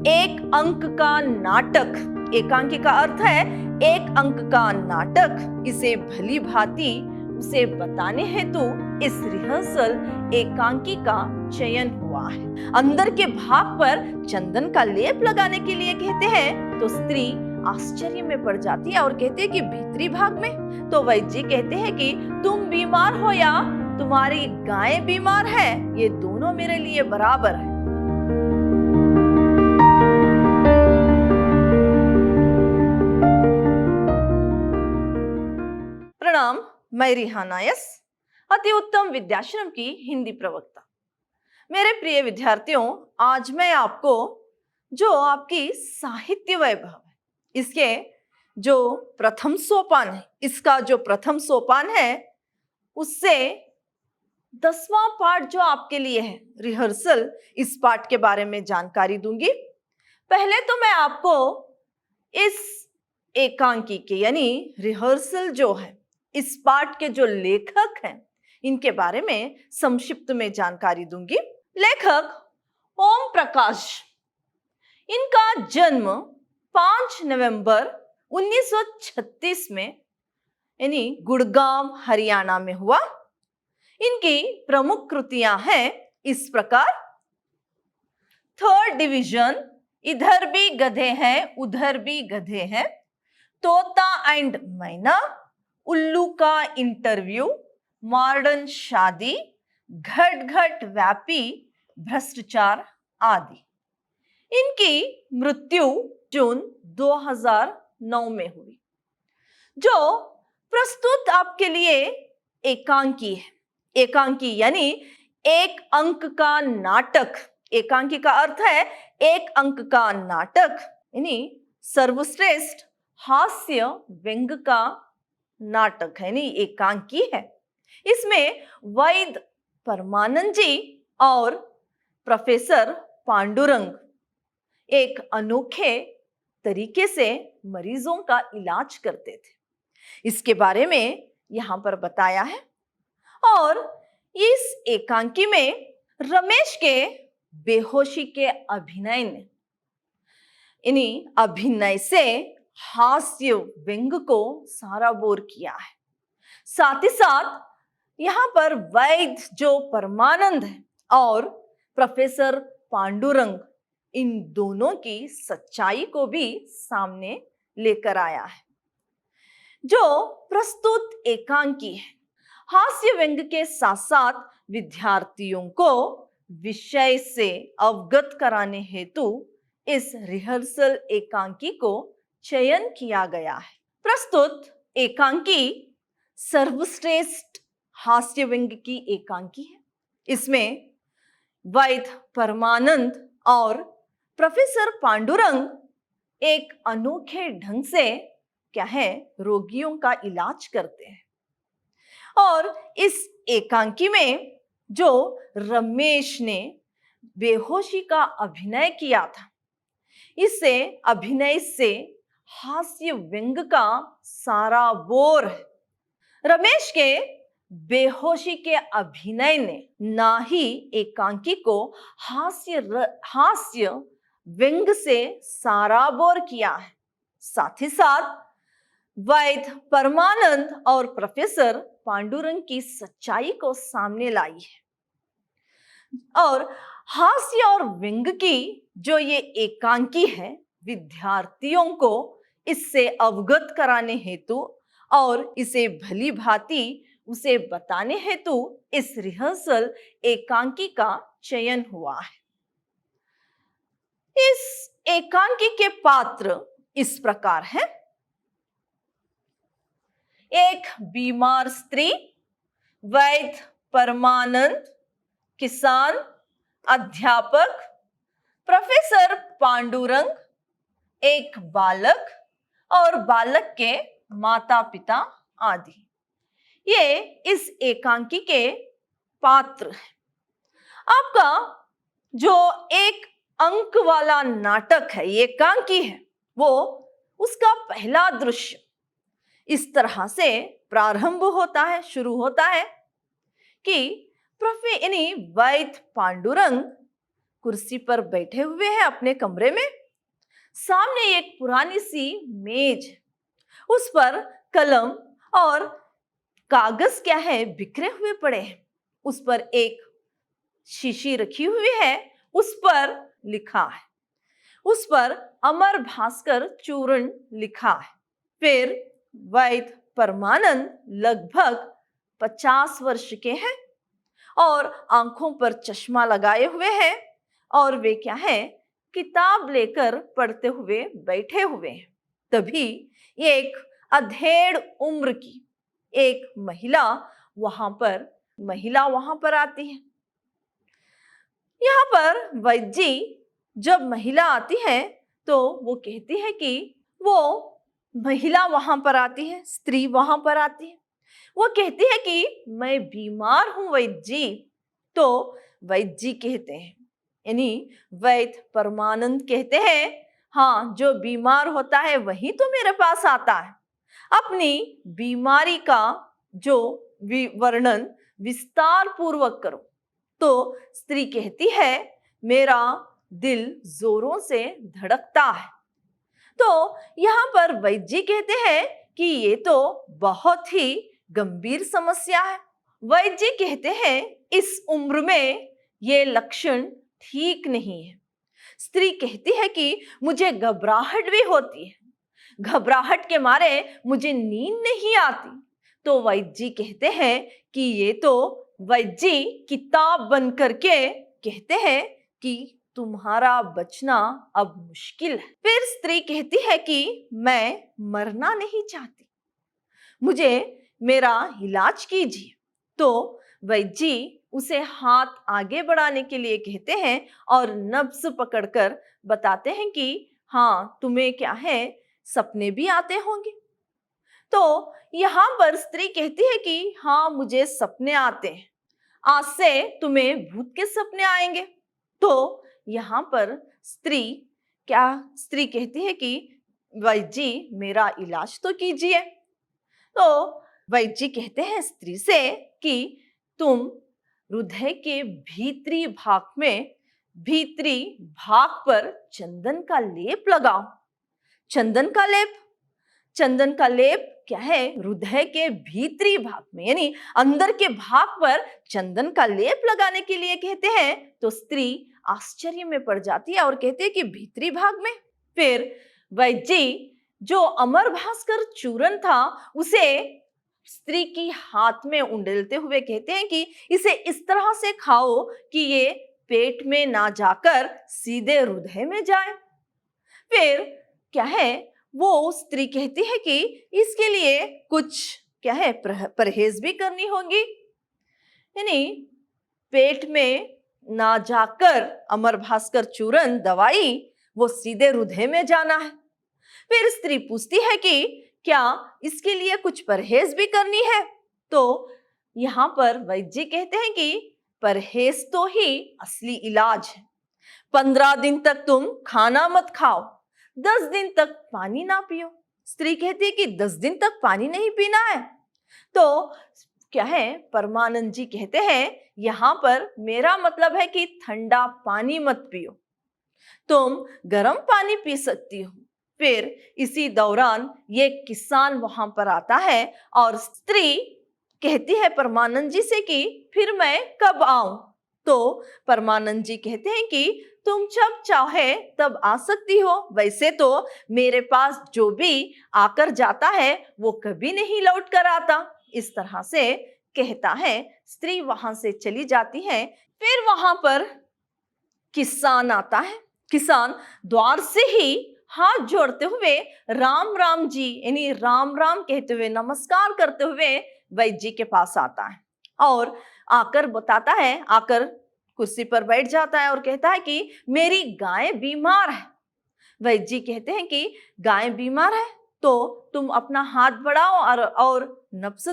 एक अंक का नाटक, एकांकी का अर्थ है एक अंक का नाटक, इसे भली भांति उसे बताने हेतु इस रिहर्सल एकांकी का चयन हुआ है। अंदर के भाग पर चंदन का लेप लगाने के लिए कहते हैं तो स्त्री आश्चर्य में पड़ जाती है और कहती है कि भीतरी भाग में? तो वैद्य जी कहते हैं कि तुम बीमार हो या तुम्हारी गाय बीमार है, ये दोनों मेरे लिए बराबर है। प्रणाम, मैं रिहाना यस, अति उत्तम विद्याश्रम की हिंदी प्रवक्ता। मेरे प्रिय विद्यार्थियों, आज मैं आपको जो आपकी साहित्य वैभव है, इसके जो प्रथम सोपान है, इसका जो प्रथम सोपान है, उससे 10वां पाठ जो आपके लिए है रिहर्सल, इस पाठ के बारे में जानकारी दूंगी। पहले तो मैं आपको इस एकांकी के यानी रिहर्सल जो है, इस पाठ के जो लेखक हैं, इनके बारे में संक्षिप्त में जानकारी दूंगी। लेखक ओम प्रकाश, इनका जन्म 5 नवंबर 1936 में यानी गुड़गांव हरियाणा में हुआ। इनकी प्रमुख कृतियां हैं इस प्रकार: थर्ड डिवीजन, इधर भी गधे हैं उधर भी गधे हैं, तोता एंड मैना, उल्लू का इंटरव्यू, मॉडर्न शादी, घट घट व्यापी, भ्रष्टाचार आदि। इनकी मृत्यु जून 2009 में हुई। जो प्रस्तुत आपके लिए एकांकी है, एकांकी यानी एक अंक का नाटक, एकांकी का अर्थ है एक अंक का नाटक, यानी सर्वश्रेष्ठ हास्य व्यंग का नाटक है, यानी एकांकी है। इसमें वैद्य परमानंद जी और प्रोफेसर पांडुरंग एक अनोखे तरीके से मरीजों का इलाज करते थे, इसके बारे में यहां पर बताया है। और इस एकांकी में रमेश के बेहोशी के अभिनय ने, इन्हीं अभिनय से हास्य व्यंग को साराबोर किया है। साथ ही साथ यहां पर वैद्य जो परमानंद है और प्रोफेसर पांडुरंग, इन दोनों की सच्चाई को भी सामने लेकर आया है। जो प्रस्तुत एकांकी है, हास्य व्यंग के साथ साथ विद्यार्थियों को विषय से अवगत कराने हेतु इस रिहर्सल एकांकी को चयन किया गया है। प्रस्तुत एकांकी सर्वश्रेष्ठ हास्य व्यंग की एकांकी है। इसमें वैद्य परमानंद और प्रोफेसर पांडुरंग एक अनोखे ढंग से क्या है, रोगियों का इलाज करते हैं। और इस एकांकी में जो रमेश ने बेहोशी का अभिनय किया था, इससे अभिनय से हास्य व्यंग का सारा बोर है। रमेश के बेहोशी के अभिनय ने ना ही एकांकी को हास्य व्यंग से साराबोर किया है, साथ ही साथ वैद्य परमानंद और प्रोफेसर पांडुरंग की सच्चाई को सामने लाई है। और हास्य और व्यंग की जो ये एकांकी है, विद्यार्थियों को इससे अवगत कराने हेतु और इसे भली भांति उसे बताने हेतु इस रिहर्सल एकांकी का चयन हुआ है। इस एकांकी के पात्र इस प्रकार हैं: एक बीमार स्त्री, वैद्य परमानंद, किसान, अध्यापक, प्रोफेसर पांडुरंग, एक बालक और बालक के माता पिता आदि। ये इस एकांकी के पात्र हैं। आपका जो एक अंक वाला नाटक है, ये एकांकी है, वो उसका पहला दृश्य इस तरह से प्रारंभ होता है, शुरू होता है कि वैद्य पांडुरंग कुर्सी पर बैठे हुए हैं अपने कमरे में। सामने एक पुरानी सी मेज, उस पर कलम और कागज क्या है बिखरे हुए पड़े हैं। उस पर एक शीशी रखी हुई है, उस पर लिखा है, उस पर अमर भास्कर चूर्ण लिखा है। फिर वैद्य परमानंद लगभग 50 वर्ष के हैं और आंखों पर चश्मा लगाए हुए हैं और वे क्या है किताब लेकर पढ़ते हुए बैठे हुए हैं। तभी एक अधेड़ उम्र की एक महिला वहां पर आती है। यहाँ पर वैद्य जी जब महिला आती है तो वो कहती है कि वो महिला वहां पर आती है, स्त्री वहां पर आती है। वो कहती है कि मैं बीमार हूं वैद्य जी। तो वैद्य जी कहते हैं, यानी वैद्य परमानंद कहते हैं, हाँ, जो बीमार होता है वही तो मेरे पास आता है। अपनी बीमारी का जो वर्णन विस्तार पूर्वक करो। तो स्त्री कहती है, मेरा दिल जोरों से धड़कता है। तो यहाँ पर वैद्य जी कहते हैं कि ये तो बहुत ही गंभीर समस्या है। वैद्य जी कहते हैं, इस उम्र में ये लक्षण ठीक नहीं है। स्त्री कहती है कि मुझे घबराहट भी होती है, घबराहट के मारे मुझे नींद नहीं आती। तो वैद्य जी कहते हैं कि ये तो वैद्य जी किताब बंद करके कहते हैं कि तुम्हारा बचना अब मुश्किल है। फिर स्त्री कहती है कि मैं मरना नहीं चाहती, मुझे मेरा इलाज कीजिए। तो वैद्य जी उसे हाथ आगे बढ़ाने के लिए कहते हैं और नब्ज पकड़कर बताते हैं कि हाँ, तुम्हें क्या है सपने भी आते होंगे। तो यहाँ पर स्त्री कहती है कि हाँ, मुझे सपने आते हैं, आज से तुम्हें भूत के सपने आएंगे। तो यहाँ पर स्त्री कहती है कि वैद्य जी मेरा इलाज तो कीजिए। तो वैद्य जी कहते हैं स्त्री से कि तुम हृदय के भीतरी भाग पर चंदन का लेप लगाओ। चंदन का लेप क्या है, हृदय के भीतरी भाग में, यानी अंदर के भाग पर चंदन का लेप लगाने के लिए कहते हैं। तो स्त्री आश्चर्य में पड़ जाती है और कहती है कि भीतरी भाग में। फिर वैद्य जी जो अमर भास्कर चूर्ण था उसे स्त्री की हाथ में उंडेलते हुए कहते हैं कि इसे इस तरह से खाओ कि ये पेट में ना जाकर सीधे हृदय में जाए। फिर क्या है, वो स्त्री कहती है कि इसके लिए कुछ क्या है परहेज भी करनी होगी, यानी पेट में ना जाकर अमर भास्कर चूर्ण दवाई वो सीधे हृदय में जाना है। फिर स्त्री पूछती है कि क्या इसके लिए कुछ परहेज भी करनी है। तो यहाँ पर वैद्य जी कहते हैं कि परहेज तो ही असली इलाज है। 15 दिन तक तुम खाना मत खाओ, 10 दिन तक पानी ना पियो। स्त्री कहती है कि 10 दिन तक पानी नहीं पीना है। तो क्या है, परमानंद जी कहते हैं यहाँ पर मेरा मतलब है कि ठंडा पानी मत पियो, तुम गर्म पानी पी सकती हो। फिर इसी दौरान ये किसान वहां पर आता है और स्त्री कहती है परमानंद जी से कि फिर मैं कब आऊं। तो परमानंद जी कहते हैं कि तुम जब चाहे तब आ सकती हो, वैसे तो मेरे पास जो भी आकर जाता है वो कभी नहीं लौट कर आता। इस तरह से कहता है, स्त्री वहां से चली जाती है। फिर वहां पर किसान आता है। किसान द्वार से ही हाथ जोड़ते हुए राम राम जी यानी राम राम कहते हुए नमस्कार करते हुए वैद्य जी के पास आता है और आकर बताता है, आकर कुर्सी पर बैठ जाता है और कहता है कि मेरी गाय बीमार है। वैद्य जी कहते हैं कि गाय बीमार है तो तुम अपना हाथ बढ़ाओ और नब्ज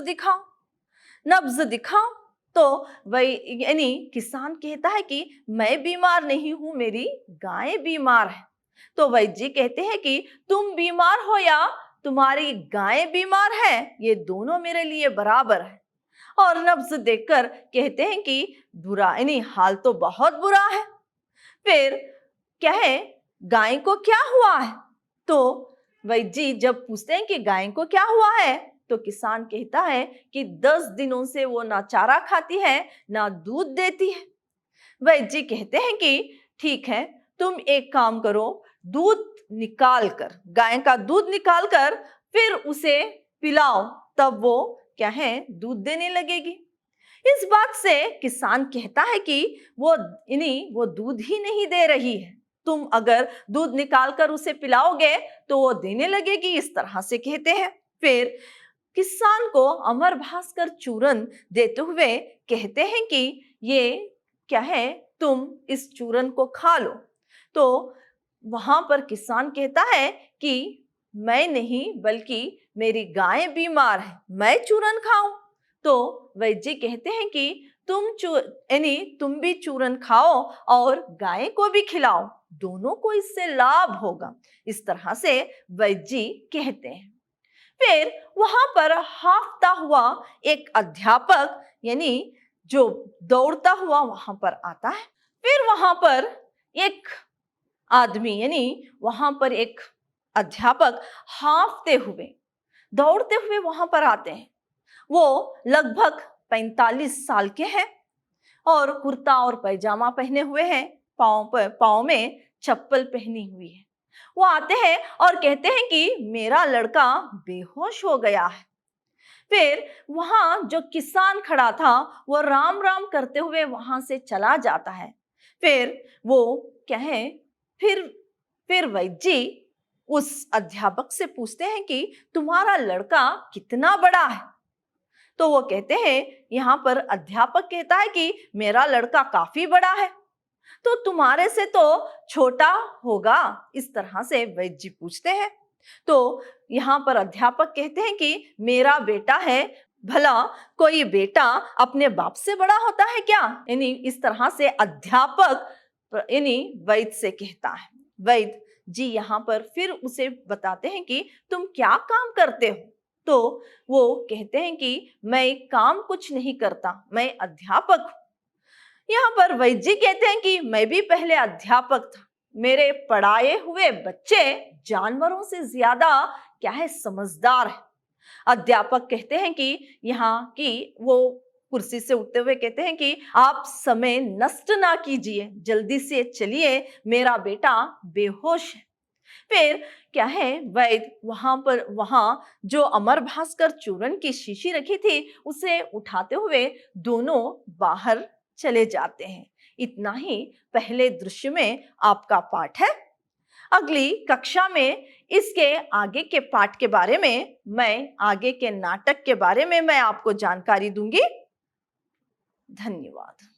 दिखाओ। तो वही यानी किसान कहता है कि मैं बीमार नहीं हूं, मेरी गाय बीमार है। तो वैद्य जी कहते हैं कि तुम बीमार हो या तुम्हारी गाय बीमार है, ये दोनों मेरे लिए बराबर है। और नब्ज देखकर कहते हैं कि बुरा यानी हाल तो बहुत बुरा है। फिर क्या है, गाय को क्या हुआ है? तो वैद्य जी जब पूछते हैं कि गाय को क्या हुआ है, तो किसान कहता है कि 10 दिनों से वो ना चारा खाती है ना दूध देती है। वैद्य जी कहते हैं कि ठीक है, तुम एक काम करो, दूध निकाल कर, गाय का दूध निकाल कर फिर उसे पिलाओ, तब वो क्या है, दूध देने लगेगी। इस बात से किसान कहता है कि वो दूध ही नहीं दे रही है, तुम अगर दूध निकाल कर उसे पिलाओगे तो वो देने लगेगी, इस तरह से कहते हैं। फिर किसान को अमर भास्कर चूरन देते हुए कहते हैं कि ये क्या है, तुम इस चूरन को खा लो। तो वहां पर किसान कहता है कि मैं नहीं, बल्कि मेरी गाय बीमार है, मैं चूरन खाऊं। तो वैद्य जी कहते हैं कि तुम भी चूरन खाओ और गाय को भी खिलाओ, दोनों को इससे लाभ होगा, इस तरह से वैद्य जी कहते हैं। फिर वहां पर हाँफता हुआ एक अध्यापक यानी जो दौड़ता हुआ वहां पर आता है। फिर वहां पर एक आदमी यानी वहां पर एक अध्यापक हाँफते हुए दौड़ते हुए वहां पर आते हैं। वो लगभग 45 साल के हैं और कुर्ता और पैजामा पहने हुए हैं, पाँव में चप्पल पहनी हुई है। वो आते हैं और कहते हैं कि मेरा लड़का बेहोश हो गया है। फिर वहां जो किसान खड़ा था वो राम राम करते हुए वहां से चला जाता है। फिर वो क्या है, फिर फिर वैद्य जी उस अध्यापक से पूछते हैं कि तुम्हारा लड़का कितना बड़ा है? तो वो कहते हैं, यहाँ पर अध्यापक कहता है कि मेरा लड़का काफी बड़ा है। तो तुम्हारे से तो छोटा होगा, इस तरह से वैद्य जी पूछते हैं। तो यहाँ पर अध्यापक कहते हैं कि मेरा बेटा है, भला कोई बेटा अपने बाप से बड़ा होता है क्या? यानी इस तरह से अध्यापक यानी वैद्य से कहता है। वैद्य जी यहाँ पर फिर उसे बताते हैं कि तुम क्या काम करते हो? तो वो कहते हैं कि मैं काम कुछ नहीं करता, मैं अध्यापक हूं। यहाँ पर वैद्य जी कहते हैं कि मैं भी पहले अध्यापक था, मेरे पढ़ाए हुए बच्चे जानवरों से ज्यादा क्या है, समझदार है। अध्यापक कहते हैं कि यहाँ की वो कुर्सी से उठते हुए कहते हैं कि आप समय नष्ट ना कीजिए, जल्दी से चलिए, मेरा बेटा बेहोश है। फिर क्या है, वैद्य वहां जो अमर भास्कर चूर्ण की शीशी रखी थी उसे उठाते हुए दोनों बाहर चले जाते हैं। इतना ही पहले दृश्य में आपका पाठ है। अगली कक्षा में इसके आगे के पाठ के बारे में, मैं आगे के नाटक के बारे में मैं आपको जानकारी दूंगी। धन्यवाद।